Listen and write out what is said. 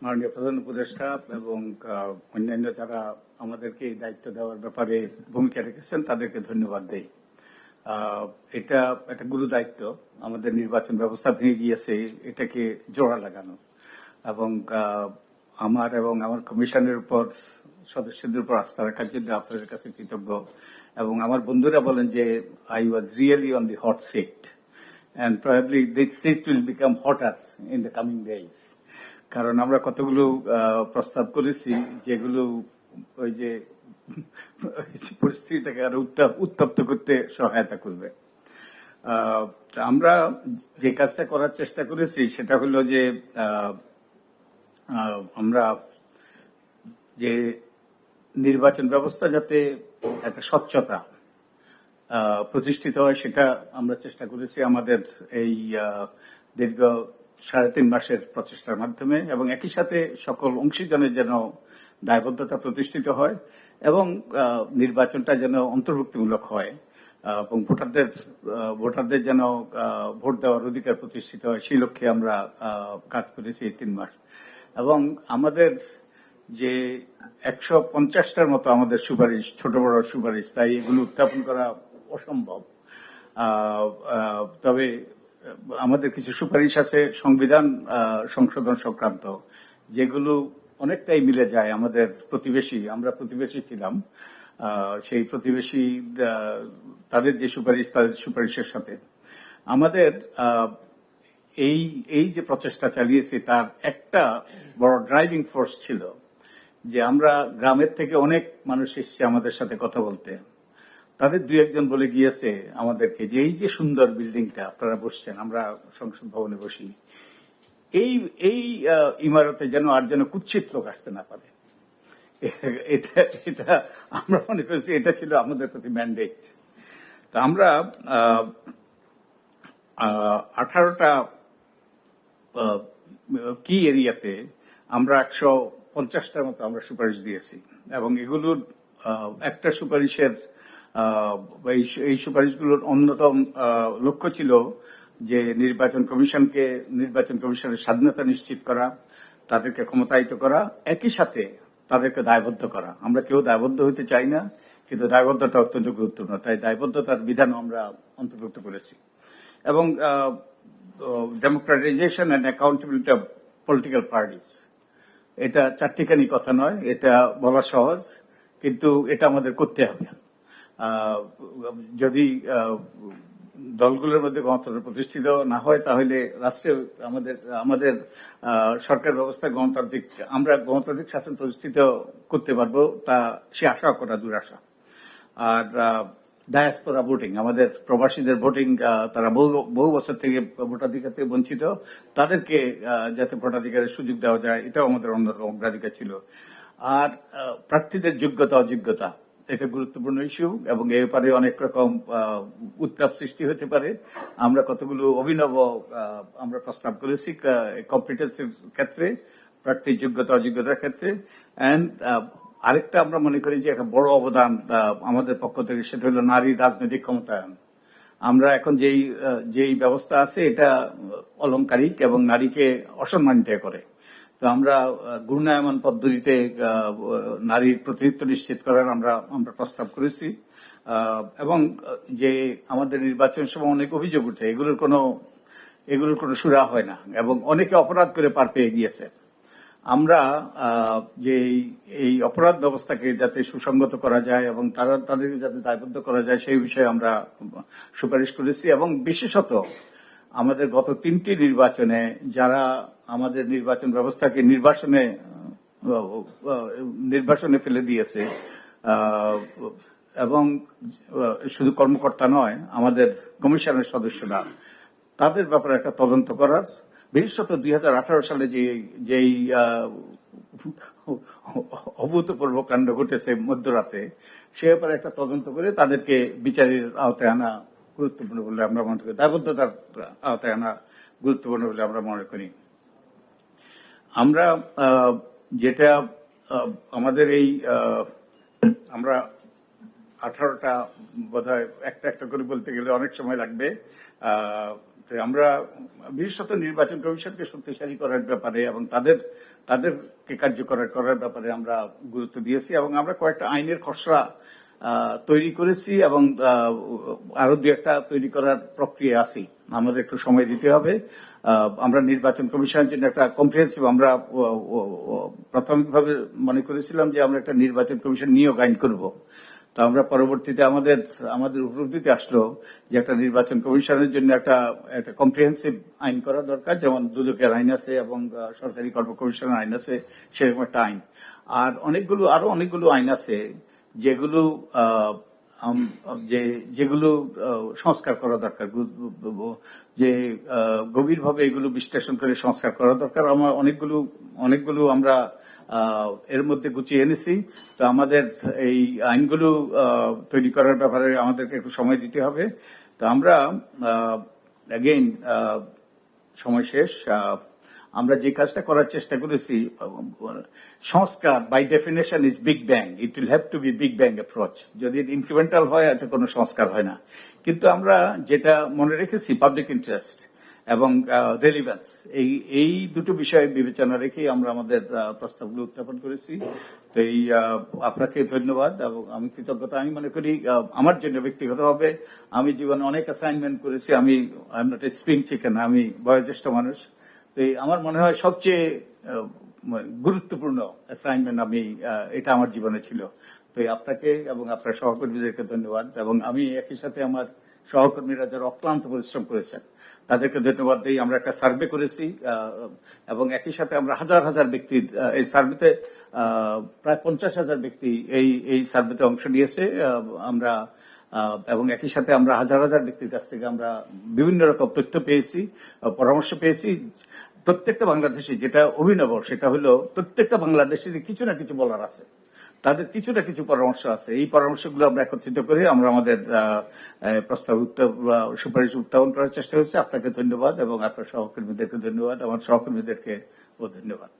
মাননীয় প্রধান উপদেষ্টা এবং অন্যান্য যারা আমাদেরকে এই দায়িত্ব দেওয়ার ব্যাপারে ভূমিকা রেখেছেন তাদেরকে ধন্যবাদ দেই। এটা একটা গুরু দায়িত্ব, আমাদের নির্বাচন ব্যবস্থা ভেঙে গিয়েছে এটাকে জোড়া লাগানো, এবং আমার এবং আমার কমিশনের উপর সদস্যদের উপর আস্থা রাখার জন্য আপনাদের কাছে কৃতজ্ঞ। এবং আমার বন্ধুরা বলেন যে I was really on the hot seat and probably this seat will become hotter in the coming days. কারণ আমরা কতগুলো প্রস্তাব করেছি যেগুলো ওই যে পরিস্থিতিটাকে আরো উত্তপ্ত করতে সহায়তা করবে। আমরা যে কাজটা করার চেষ্টা করেছি সেটা হলো যে আমরা যে নির্বাচন ব্যবস্থা যাতে একটা স্বচ্ছতা প্রতিষ্ঠিত হয় সেটা আমরা চেষ্টা করেছি আমাদের এই দীর্ঘ 3.5 মাসের প্রচেষ্টার মাধ্যমে, এবং একই সাথে সকল অংশীজনের যেন দায়বদ্ধতা প্রতিষ্ঠিত হয় এবং নির্বাচনটা যেন অন্তর্ভুক্তিমূলক হয় এবং ভোটারদের যেন ভোট দেওয়ার অধিকার প্রতিষ্ঠিত হয়, সেই লক্ষ্যে আমরা কাজ করেছি এই 3 মাস। এবং আমাদের যে 150টার মতো আমাদের সুপারিশ, ছোট বড় সুপারিশ, তাই এগুলো উত্থাপন করা অসম্ভব। তবে আমাদের কিছু সুপারিশ আছে সংবিধান সংশোধন সংক্রান্ত, যেগুলো অনেকটাই মিলে যায় আমাদের প্রতিবেশী, আমরা প্রতিবেশী ছিলাম, সেই প্রতিবেশী তাদের যে সুপারিশ, তাদের সুপারিশের সাথে আমাদের এই যে প্রচেষ্টা চালিয়েছি তার একটা বড় ড্রাইভিং ফোর্স ছিল যে আমরা গ্রামের থেকে অনেক মানুষ এসছে আমাদের সাথে কথা বলতে। তাদের 2-1 জন বলে গিয়েছে আমাদেরকে যে এই যে সুন্দর বিল্ডিংটা আপনারা বসছেন, আমরা সংসদ ভবনে বসি, এই ইমারতে যেন আর যেন কুৎসিত লোক আসতে না পারে। এটা আমরা মনে করেছি এটা ছিল আমাদের প্রতি ম্যান্ডেট। তা আমরা 18টা কি এরিয়াতে আমরা 150টার মতো আমরা সুপারিশ দিয়েছি, এবং এগুলোর একটা সুপারিশের এই সুপারিশগুলোর অন্যতম লক্ষ্য ছিল যে নির্বাচন কমিশনের স্বাধীনতা নিশ্চিত করা, তাদেরকে ক্ষমতায়িত করা, একই সাথে তাদেরকে দায়বদ্ধ করা। আমরা কেউ দায়বদ্ধ হইতে চাই না, কিন্তু দায়বদ্ধতা অত্যন্ত গুরুত্বপূর্ণ, তাই দায়বদ্ধতার বিধান আমরা অন্তর্ভুক্ত করেছি। এবং democratisation and accountability of political parties, এটা চারটিখানি কথা নয়, এটা বলা সহজ, কিন্তু এটা আমাদের করতে হবে। যদি দলগুলোর মধ্যে গণতন্ত্র প্রতিষ্ঠিত না হয় তাহলে রাষ্ট্রে আমাদের সরকার ব্যবস্থা আমরা গণতান্ত্রিক শাসন প্রতিষ্ঠিত করতে পারবো, তা সে আশা করা দুরাশা। আর ডায়াসপোরা ভোটিং, আমাদের প্রবাসীদের ভোটিং, তারা বহু বছর থেকে ভোটাধিকার থেকে বঞ্চিত, তাদেরকে যাতে ভোটাধিকারের সুযোগ দেওয়া যায়, এটাও আমাদের অন্যতম অগ্রাধিকার ছিল। আর প্রার্থীদের যোগ্যতা অযোগ্যতা, এটা গুরুত্বপূর্ণ ইস্যু, এবং এ ব্যাপারে অনেক রকম উত্তাপ সৃষ্টি হতে পারে। আমরা কতগুলো অভিনব আমরা প্রস্তাব করেছি কম্পিটেন্সির ক্ষেত্রে, প্রার্থীর যোগ্যতা অযোগ্যতার ক্ষেত্রে। অ্যান্ড আরেকটা আমরা মনে করি যে একটা বড় অবদান আমাদের পক্ষ থেকে, সেটা হলো নারী রাজনৈতিক ক্ষমতায়ন। আমরা এখন যেই ব্যবস্থা আছে এটা অলংকারিক এবং নারীকে অসম্মানিত করে। তো আমরা ঘূর্ণায়মান পদ্ধতিতে নারীর প্রতিনিধিত্ব নিশ্চিত করার আমরা প্রস্তাব করেছি। এবং যে আমাদের নির্বাচনের সময় অনেক অভিযোগ উঠে, এগুলোর কোনো সুরা হয় না, এবং অনেকে অপরাধ করে পার পেয়ে গিয়েছে। আমরা যে এই অপরাধ ব্যবস্থাকে যাতে সুসংগত করা যায় এবং তাদেরকে যাতে দায়বদ্ধ করা যায়, সেই বিষয়ে আমরা সুপারিশ করেছি। এবং বিশেষত আমাদের গত 3টি নির্বাচনে যারা আমাদের নির্বাচন ব্যবস্থাকে নির্বাসনে ফেলে দিয়েছে, এবং শুধু কর্মকর্তা নয়, আমাদের কমিশনের সদস্যরা, তাদের ব্যাপারে একটা তদন্ত করার, বিশেষত 2018 সালে যেই অভূতপূর্ব কাণ্ড ঘটেছে মধ্যরাতে, সে ব্যাপারে একটা তদন্ত করে তাদেরকে বিচারের আওতায় আনা গুরুত্বপূর্ণ বলে আমরা মনে করি, দায়বদ্ধতার আওতায় আনা গুরুত্বপূর্ণ বলে আমরা মনে করি। আমরা যেটা আমাদের আমরা 18টা বোধহয় একটা করে বলতে গেলে অনেক সময় লাগবে, তো আমরা বিশেষত নির্বাচন কমিশনকে শক্তিশালী করার ব্যাপারে এবং তাদেরকে কার্যকর করার ব্যাপারে আমরা গুরুত্ব দিয়েছি এবং আমরা কয়েকটা আইনের খসড়া তৈরি করেছি এবং আরো দু একটা তৈরি করার প্রক্রিয়া আছি। আমাদের একটু সময় দিতে হবে। আমরা নির্বাচন কমিশনের জন্য একটা কম্প্রিহেন্সিভ, আমরা প্রাথমিকভাবে মনে করেছিলাম যে আমরা একটা নির্বাচন কমিশন নিয়োগ আইন করব। তো আমরা পরবর্তীতে আমাদের উপলব্ধিতে আসলো যে একটা নির্বাচন কমিশনের জন্য একটা কম্প্রিহেন্সিভ আইন করা দরকার, যেমন দুদকের আইন আছে এবং সরকারি কর্ম কমিশনের আইন আছে, সেরকম একটা আইন। আর আরো অনেকগুলো আইন আছে যেগুলো সংস্কার করা দরকার, যে গভীরভাবে এগুলো বিশ্লেষণ করে সংস্কার করা দরকার। আমরা অনেকগুলো আমরা এর মধ্যে গুছিয়ে এনেছি। তো আমাদের এই আইনগুলো তৈরি করার ব্যাপারে আমাদেরকে একটু সময় দিতে হবে। তো আমরা অ্যাগেইন সময় শেষ। আমরা যে কাজটা করার চেষ্টা করেছি, সংস্কার by definition is big bang, it will have to be big bang approach. যদি ইনক্রিমেন্টাল হয় এটা কোনো সংস্কার হয় না। কিন্তু আমরা যেটা মনে রেখেছি, পাবলিক ইন্টারেস্ট এবং রেলিভেন্স, এই দুটো বিষয় বিবেচনা রেখেই আমরা আমাদের প্রস্তাবগুলো উত্থাপন করেছি। তো আপনাকে ধন্যবাদ এবং আমি কৃতজ্ঞতা। আমি মনে করি আমার জন্য ব্যক্তিগতভাবে আমি জীবনে অনেক অ্যাসাইনমেন্ট করেছি। আমি নট এ স্প্রিং চিকেন, আমি বয়োজ্যেষ্ঠ মানুষ। তো আমার মনে হয় সবচেয়ে গুরুত্বপূর্ণ অ্যাসাইনমেন্ট এটা আমার জীবনে ছিল। তো আপনাকে এবং আপনার সহকর্মীদেরকে ধন্যবাদ এবং আমি একই সাথে আমার সহকর্মীরা যারা অক্লান্ত পরিশ্রম করেছেন তাদেরকে ধন্যবাদ দিই। আমরা একটা সার্ভে করেছি এবং একই সাথে আমরা হাজার হাজার ব্যক্তির এই সার্ভেতে প্রায় 50,000 ব্যক্তি এই সার্ভেতে অংশ নিয়েছে। আমরা এবং একই সাথে আমরা হাজার হাজার ব্যক্তির কাছ থেকে আমরা বিভিন্ন রকম তথ্য পেয়েছি, পরামর্শ পেয়েছি। প্রত্যেকটা বাংলাদেশি, যেটা অভিনব সেটা হলো প্রত্যেকটা বাংলাদেশের কিছু না কিছু বলার আছে, তাদের কিছু না কিছু পরামর্শ আছে। এই পরামর্শগুলো আমরা একত্রিত করে আমরা আমাদের প্রস্তাব সুপারিশ উত্থাপন করার চেষ্টা করছি। আপনাকে ধন্যবাদ এবং আপনার সহকর্মীদেরকে ধন্যবাদ, আমার সহকর্মীদেরকে ধন্যবাদ।